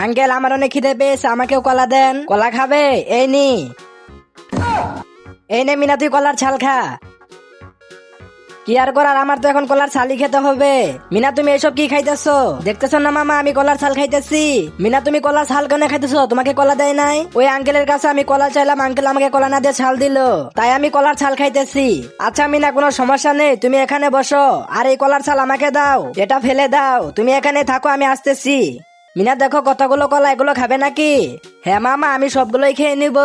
Uncle আমার অনেক খিদে পেয়েছে, আমাকেও কলা দেন। কলা খাবে? এই নি, এই নে মিনা, তুই কলার ছাল খা। কি আর করার, আমার তো এখন কলার ছালই খেতে হবে। মিনা তুমি এসব কি খাইতেছো? দেখতেছো না মামা আমি কলার ছাল খাইতেছি। মিনা তুমি কলার ছাল কেন খাইতেছো? তোমাকে কলা দেয় নাই? ওই আঙ্কেলের কাছে আমি কলা চাইলাম, আঙ্কেল আমাকে কলা না দিয়ে ছাল দিল, তাই আমি কলার ছাল খাইতেছি। আচ্ছা মিনা কোনো সমস্যা নেই, তুমি এখানে বসো আর এই কলার ছাল আমাকে দাও, এটা ফেলে দাও। তুমি এখানে থাকো, আমি আসতেছি। মিনা দেখো কতগুলো কলা, এগুলো খাবে নাকি? হ্যাঁ মামা আমি সবগুলোই খেয়ে নিব।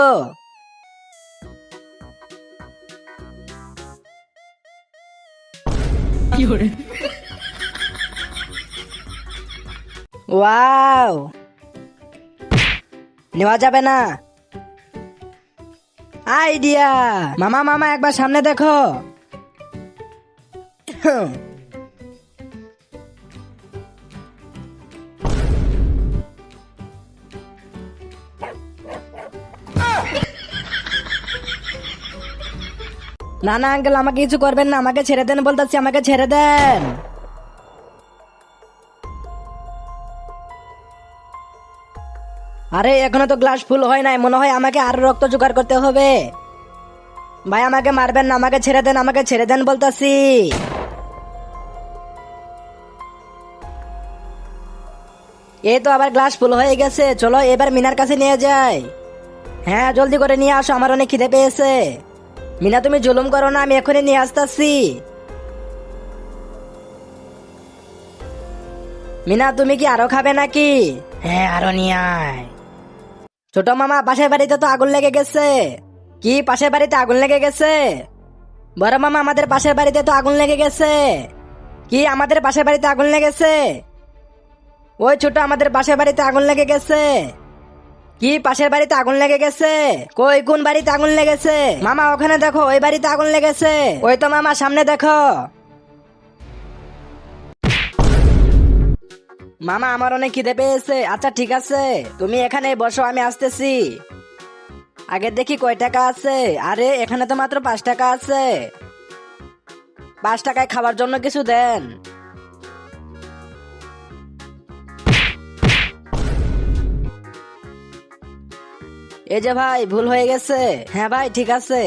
ওয়াও, নেওয়া যাবে না। আইডিয়া! মামা মামা একবার সামনে দেখো। না না আঙ্কেল আমাকে কিছু করবেন না, আমাকে ছেড়ে দেন বলতেছি, আমাকে ছেড়ে দেন। আরে এখনো তো গ্লাস ফুল হয় নাই, মনে হয় আমাকে আরো রক্ত জোগাড় করতে হবে। ভাই আমাকে মারবেন না, আমাকে ছেড়ে দেন, আমাকে ছেড়ে দেন বলতাছি। এই তো আবার গ্লাস ফুল হয়ে গেছে, চলো এবার মিনার কাছে নিয়ে যাই। হ্যাঁ জলদি করে নিয়ে আসো, আমার অনেক খিদে পেয়েছে। মিনা তুমি জুলুম করো না, আমি এখনই নিয়ে আসতেছি। মিনা তুমি কি আরো খাবে নাকি? হ্যাঁ আরো নিয়ে আয়। ছোট মামা পাশের বাড়িতে তো আগুন লেগে গেছে। কি পাশের বাড়িতে আগুন লেগে গেছে? বড় মামা আমাদের পাশের বাড়িতে তো আগুন লেগে গেছে। কি আমাদের পাশের বাড়িতে আগুন লেগেছে? ওই ছোট আমাদের পাশের বাড়িতে আগুন লেগে গেছে। কি পাশের বাড়িতে আগুন লেগে গেছে? কই কোন বাড়িতে আগুন লেগেছে? মামা ওখানে দেখো, ওই বাড়িতে আগুন লেগেছে। ওই তো মামা সামনে দেখো। মামা আমার অনেক খিদে পেয়েছে। আচ্ছা ঠিক আছে তুমি এখানে বসো, আমি আসতেছি। আগে দেখি কয় টাকা আছে। আরে এখানে তো মাত্র 5 টাকা আছে। 5 টাকায় খাবার জন্য কিছু দেন। এই যে ভাই ভুল হয়ে গেছে। হ্যাঁ ভাই ঠিক আছে,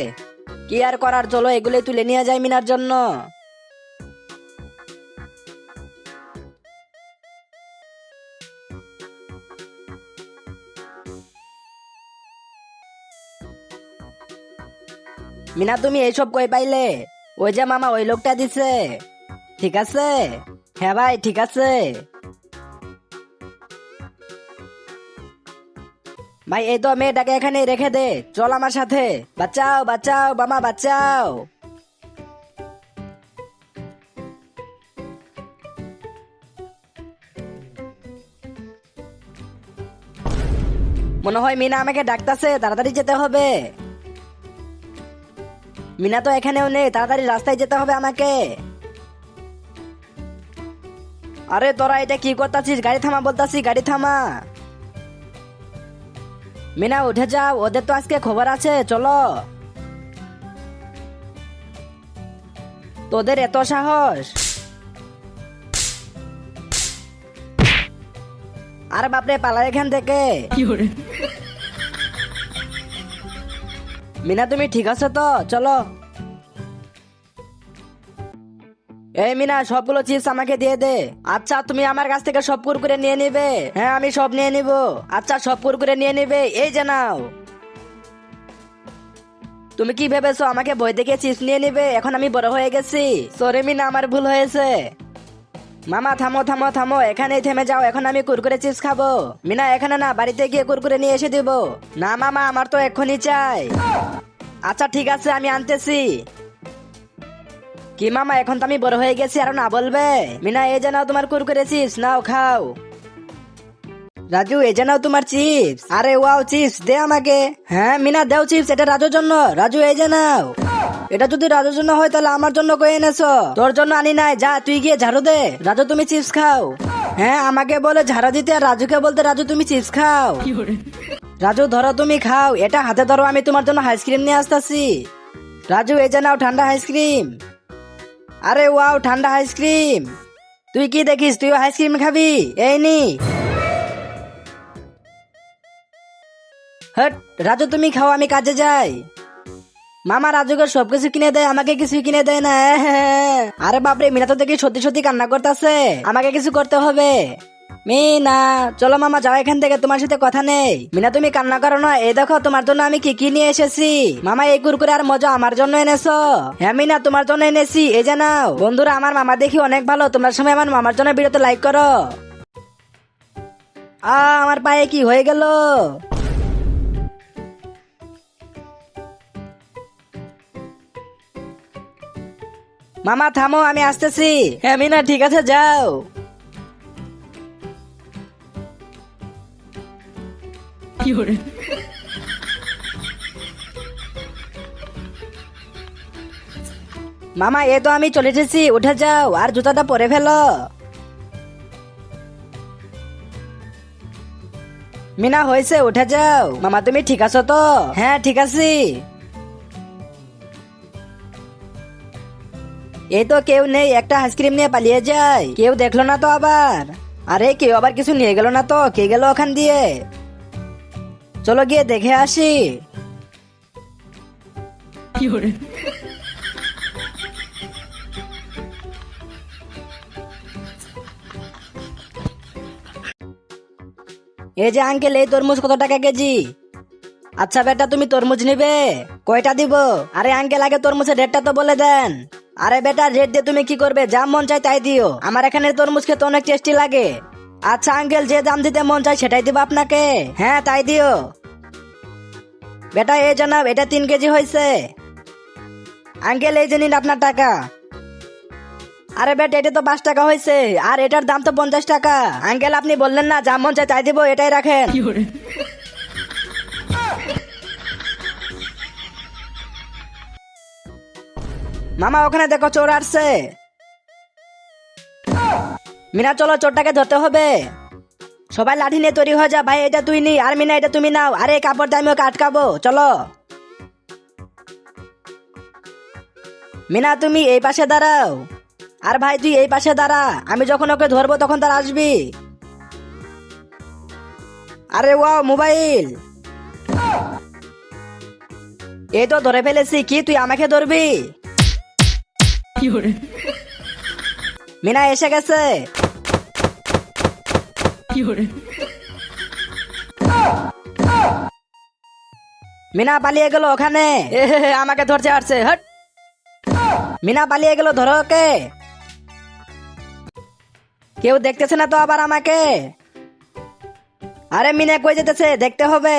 কি আর করার, চলো এগুলোই তুলে নিয়ে যাই মিনার জন্য। মিনা তুমি এইসব কই পাইলে? ওই যে মামা ওই লোকটা দিছে। ঠিক আছে, হ্যাঁ ভাই ঠিক আছে। ভাই এই তো মেয়েটাকে এখানে রেখে দে, চল আমার সাথে। বাঁচাও বাঁচাও মামা বাঁচাও। মনে হয় মিনা আমাকে ডাকতেছে, তাড়াতাড়ি যেতে হবে। মিনা তো এখানেও নেই, তাড়াতাড়ি রাস্তায় যেতে হবে আমাকে। আরে তোরা এটা কি করতাছিস? গাড়ি থামা বলতাছি, গাড়ি থামা। মিনা উঠে যাও, ওদের তো আজকে খবর আছে, চলো। তোদের এত সাহস? আরে বাপরে পালা এখান থেকে। মিনা তুমি ঠিক আছো তো? চলো। এই মিনা সবগুলো চিপস আমাকে দিয়ে দে। আচ্ছা তুমি আমার কাছ থেকে সব কুরকুরে নিয়ে নিবে? হ্যাঁ আমি সব নিয়ে নিব। আচ্ছা সব কুরকুরে নিয়ে নিবে, এই যে নাও। তুমি কি ভেবেছো আমাকে ভয় দেখে চিপস নিয়ে নিবে? এখন আমি বড় হয়ে গেছি। সরি মিনা আমার ভুল হয়েছে। মামা থামো থামো থামো, এখানেই থেমে যাও, এখন আমি কুরকুরে চিপস খাবো। মিনা এখানে না, বাড়িতে গিয়ে কুরকুরে নিয়ে এসে দিব। না মামা আমার তো এক্ষুনি চাই। আচ্ছা ঠিক আছে আমি আনতেছি। কি মামা এখন তো আমি বড় হয়ে গেছি, আর না বলবে? মিনা এই যে নাও তোমার কুরকুরে চিপস, নাও খাও। রাজু এই যে নাও তোমার চিপস। আরে ওয়াও চিপস দে আমাকে। হ্যাঁ মিনা দাও চিপস, এটা রাজুর জন্য। রাজু এই যে নাও। এটা যদি রাজুর জন্য হয় তাহলে আমার জন্য কই এনেছো? তোর জন্য আনি নাই, যা তুই গিয়ে ঝাড়ু দে। রাজু তুমি চিপস খাও। হ্যাঁ আমাকে বলে ঝাড়া দিতে, আর রাজুকে বলতে রাজু তুমি চিপস খাও। রাজু ধরো তুমি খাও, এটা হাতে ধরো, আমি তোমার জন্য আইসক্রিম নিয়ে আসতেছি। রাজু এই যে নাও ঠান্ডা আইসক্রিম। আরে ওয়াও ঠান্ডা আইসক্রিম। তুই কি দেখিস, তুইও আইসক্রিম খাবি? এই নি। হট, রাজু তুমি খাও, আমি কাজে যাই। মামা রাজুকে সবকিছু কিনে দেয়, আমাকে কিছু কিনে দেয় না। আরে বাপরে, মিনা তো দেখি সত্যি সত্যি কান্না করতেছে, আমাকে কিছু করতে হবে। মিনা চলো মামা, যাও এখান থেকে, তোমার সাথে কথা নেই। মিনা তুমি কান্না করো না, এই দেখো তোমার জন্য আমি কি কি নিয়ে এসেছি। মামা এই কুরকুরে আর মজা আমার জন্য এনেছো? হ্যাঁ মিনা তোমার জন্য এনেছি, এই যে নাও। বন্ধুরা আমার মামা দেখি অনেক ভালো, তোমরা সময় আমার মামার জন্য ভিডিওতে লাইক করো। আমার পায়ে কি হয়ে গেল? মামা থামো, আমি আসতেছি। হ্যাঁ মিনা ঠিক আছে, যাও। মামা এ তো আমি চলে এসেছি, উঠে যাও আর জুতাটা পরে ফেলো। মিনা হয়েছে, উঠে যাও। মামা তুমি ঠিক আছো তো? হ্যাঁ ঠিক আছি। এই তো কেউ নেই, একটা আইসক্রিম নিয়ে পালিয়ে যায়, কেউ দেখলো না তো আবার? আরে কেউ আবার কিছু নিয়ে গেল না তো? কে গেল ওখান দিয়ে? চলো গিয়ে দেখে আসি। এই যে আঙ্কেল, এই তরমুজ কত টাকা কেজি? আচ্ছা বেটা তুমি তরমুজ নিবে, কয়টা দিব? আরে আঙ্কেল আগে তরমুজের রেটটা তো বলে দেন। আরে বেটা রেট দিয়ে তুমি কি করবে, যা মন চাই তাই দিও, আমার এখানে তরমুজ খেতে অনেক টেস্টি লাগে। আচ্ছা আঙ্কেল, যে দাম দিতে মন চাই সেটাই দিব আপনাকে। হ্যাঁ তাই দিও। বেটা এই জানাব, এটা 3 কেজি হয়েছে। আঙ্কেল এই যে নিন আপনার টাকা। আরে বেটা এটা তো 5 টাকা হয়েছে, আর এটার দাম তো 50 টাকা। আঙ্কেল আপনি বললেন না যা মন চাই তাই দিব, এটাই রাখেন। মামা ওখানে দেখো চোর আসছে। মিনা চলো, চোরটাকে ধরতে হবে। সবাই লাঠি নিয়ে তৈরি হয়ে যা। ভাই এটা তুই নি, আর মিনা এটা তুমি নাও। আরে কাপড় দিয়ে আমি ওকে আটকাবো, চলো। মিনা তুমি এই পাশে দাঁড়াও, আর ভাই তুই এই পাশে দাঁড়া, আমি যখন ওকে ধরবো তখন তার আসবি। আরে ওয়াও মোবাইল, এই তো ধরে ফেলেছি। কি তুই আমাকে ধরবি? মিনা এসে গেছে। মিনা পালিয়ে গেল ওখানে। আমাকে ধরতে আসছে, হট। মিনা পালিয়ে গেল, ধরো ওকে। কেউ দেখতেছে না তো আবার আমাকে? আরে মিনা কই যেতেছে, দেখতে হবে।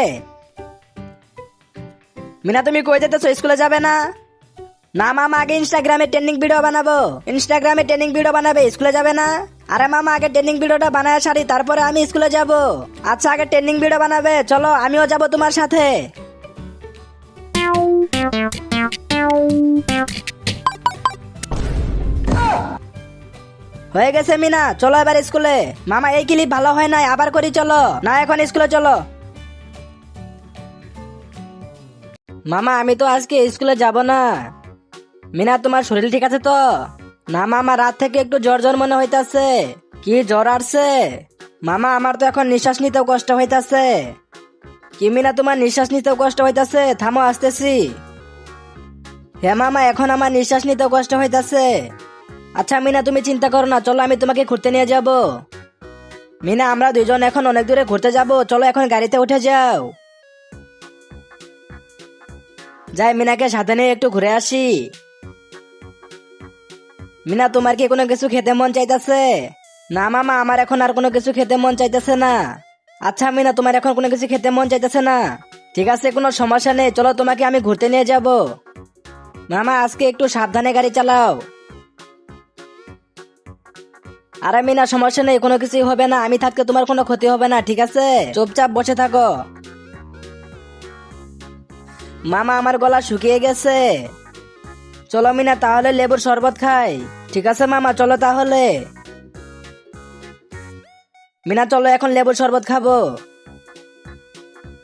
মিনা তুমি কই যেতেছো, স্কুলে যাবে না? না মামা আগে ইনস্টাগ্রামে ট্রেন্ডিং ভিডিও বানাবো। ইনস্টাগ্রামে ট্রেন্ডিং ভিডিও বানাবে, স্কুলে যাবে না? আরে মামা আগে ট্রেন্ডিং ভিডিওটা বানায় সারি, তারপরে আমি স্কুলে যাব। আচ্ছা আগে ট্রেন্ডিং ভিডিও বানাবে, চলো আমিও যাব তোমার সাথে। হয়ে গেছে মিনা, চলো এবার স্কুলে। মামা এই ক্লিপ ভালো হয় নাই, আবার করি চলো। না এখন স্কুলে চলো। মামা আমি তো আজকে স্কুলে যাব না। মিনা তোমার শরীর ঠিক আছে তো? না মামা রাত থেকে একটু জ্বর জ্বর মনে হইতাছে। কি জ্বর আসছে? মামা আমার তো এখন নিঃশ্বাস নিতেও কষ্ট হইতাছে। কি মিনা তোমার নিঃশ্বাস নিতেও কষ্ট হইতাছে? থামো আসতেছি। হ্যাঁ মামা এখন আমার নিঃশ্বাস নিতেও কষ্ট হইতাছে। আচ্ছা মিনা তুমি চিন্তা করো না, চলো আমি তোমাকে ঘুরতে নিয়ে যাব। মিনা আমরা দুইজন এখন অনেক দূরে ঘুরতে যাব, চলো এখন গাড়িতে উঠে যাও। যাই মিনাকে সাথে নিয়ে একটু ঘুরে আসি। মিনা তোমার কি কোনো কিছু খেতে মন চাইতেছে? না মামা আমার এখন আর কোনো কিছু খেতে মন চাইতেছে না। আচ্ছা মিনা তোমার এখন কোনো কিছু খেতে মন চাইতেছে না? ঠিক আছে কোনো সমস্যা নেই, চলো তোমাকে আমি ঘুরতে নিয়ে যাব। মামা আজকে একটু সাবধানে গাড়ি চালাও। আরে মিনা সমস্যা নেই, কোনো কিছুই হবে না, আমি থাকতে তোমার কোনো ক্ষতি হবে না, ঠিক আছে চুপচাপ বসে থাকো। মামা আমার গলা শুকিয়ে গেছে। চলো মিনা তাহলে লেবুর শরবত খাই। ঠিক আছে মামা চলো তাহলে। মিনা চলো এখন লেবুর শরবত খাবো।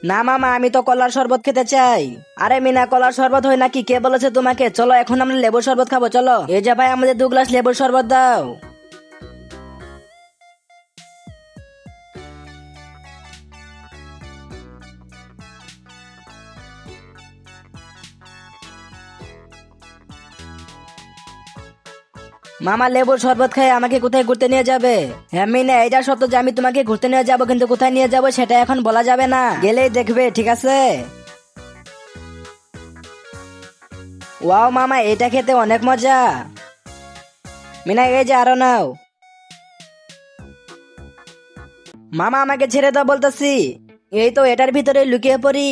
না মামা আমি তো কলার শরবত খেতে চাই। আরে মিনা কলার শরবত হয় নাকি, কে বলেছে তোমাকে? চলো এখন আমরা লেবুর শরবত খাবো, চলো। এই যে ভাই আমাদের 2 গ্লাস লেবুর শরবত দাও। মামা লেবুর শরবত খেয়ে আমাকে কোথায় ঘুরতে নিয়ে যাবে? হ্যাঁ মিনা, এটা সত্য যে আমি তোমাকে ঘুরতে নিয়ে যাবো, কিন্তু কোথায় নিয়ে যাবো সেটা এখন বলা যাবে না, গেলেই দেখবে, ঠিক আছে? ওয়াও মামা, এটা খেতে অনেক মজা। মিনা এই যে আরো নাও। মামা আমাকে ছেড়ে দাও বলতেছি, এই তো এটার ভিতরে লুকিয়ে পড়ি।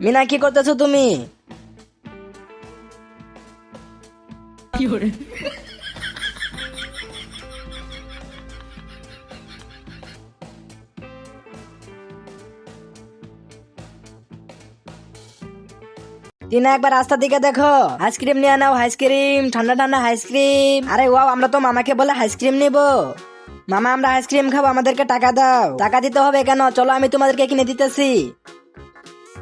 মিনা কি করতেছো তুমি? টিনা একবার রাস্তার দিকে দেখো, আইসক্রিম নিয়ে নাও, আইসক্রিম, ঠান্ডা ঠান্ডা আইসক্রিম। আরে ওয়াও, আমরা তো মামাকে বলে আইসক্রিম নিবো। মামা আমরা আইসক্রিম খাবো, আমাদেরকে টাকা দাও। টাকা দিতে হবে কেন, চলো আমি তোমাদেরকে কিনে দিতেছি।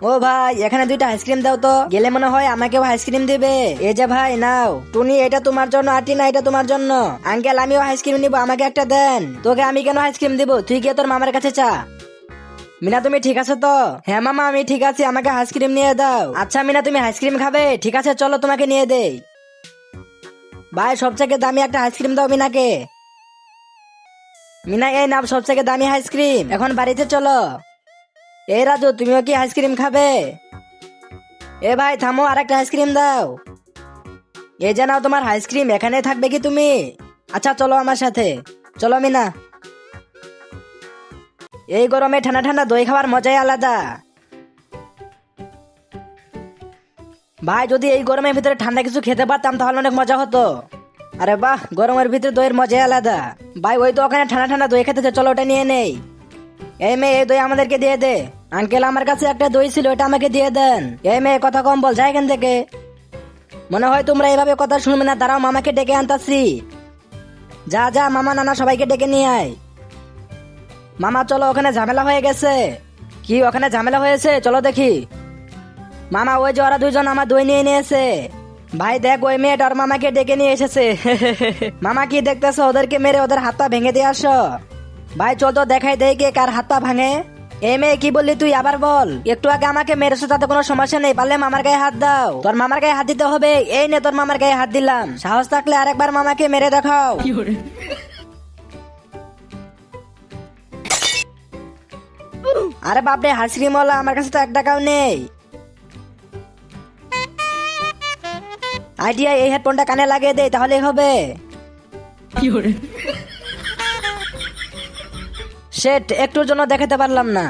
ও ভাই, এখানে দুইটা আইসক্রিম দাও তো, গেলে মনে হয় আমাকেও আইসক্রিম দিবে। এই যে ভাই নাও। টুনি এটা তোমার জন্য, আর টিনা এটা তোমার জন্য। আঙ্কেল আমিও আইসক্রিম নিবো, আমাকে একটা দেন। তোকে আমি কেন আইসক্রিম দিব, তুই গিয়ে তোর মামার কাছে চা। মিনা তুমি ঠিক আছে তো? হ্যাঁ মামা আমি ঠিক আছি, আমাকে আইসক্রিম নিয়ে দাও। আচ্ছা মিনা তুমি আইসক্রিম খাবে, ঠিক আছে চলো তোমাকে নিয়ে দেই। ভাই সবথেকে দামি একটা আইসক্রিম দাও মিনাকে। মিনা এই নাও সবথেকে দামি আইসক্রিম, এখন বাড়িতে চলো। এই রাজু তুমিও কি আইসক্রিম খাবে? এ ভাই থামো, আর একটা আইসক্রিম দাও। এই যে নাও তোমার আইসক্রিম, এখানে থাকবে কি তুমি? আচ্ছা চলো আমার সাথে, চলো মিনা। এই গরমে ঠান্ডা ঠান্ডা দই খাওয়ার মজাই আলাদা। ভাই যদি এই গরমের ভিতরে ঠান্ডা কিছু খেতে পারতাম তাহলে অনেক মজা হতো। আরে বাহ, গরমের ভিতরে দইয়ের মজাই আলাদা। ভাই ওই তো ওখানে ঠান্ডা ঠান্ডা দই খেতেছে, চলো ওটা নিয়ে নেই। এই মেয়ে এই দই আমাদেরকে দিয়ে দে। আঙ্কেল আমার কাছে একটা দই ছিল, এটা আমাকে দিয়ে দেন। এই মেয়ে কথা কম বল, যাই এখান থেকে। মনে হয় তোমরা এইভাবে কথা শুনবে না, দাঁড়াও মামাকে ডেকে আনতাছি। যা যা মামা নানা সবাইকে ডেকে নিয়ে আয়। মামা চলো, ওখানে ঝামেলা হয়ে গেছে। কি ওখানে ঝামেলা হয়েছে, চলো দেখি। মামা ওই যে ওরা দুইজন আমার দই নিয়ে নিয়েছে। ভাই দেখ ওই মেয়েটা ওর মামাকে ডেকে নিয়ে এসেছে। মামা কি দেখতেছো, ওদেরকে মেরে ওদের হাত পা ভেঙে দিয়ে আসো। ভাই চল তো দেখাই দেই কে কার হাত পা ভাঙে। এ মেয়ে কি বললি তুই, আবার বল। একটু আগে আমাকে মেরেছো, তাতে কোনো সমস্যা নেই, পারলে মামার গায়ে হাত দাও। তোর মামার গায়ে হাত দিতে হবে, এই নে তোর মামার গায়ে হাত দিলাম। সাহস থাকলে আরেকবার মামাকে মেরে দেখাও। আরে বাপরে, আইসক্রিম ওয়ালা আমার কাছে তো 1 টাকাও নেই। আইডিয়া এই হেডফোনটা কানে লাগিয়ে দেই, তাহলেই হবে। সেট একটুর জন্য দেখাতে পারলাম না।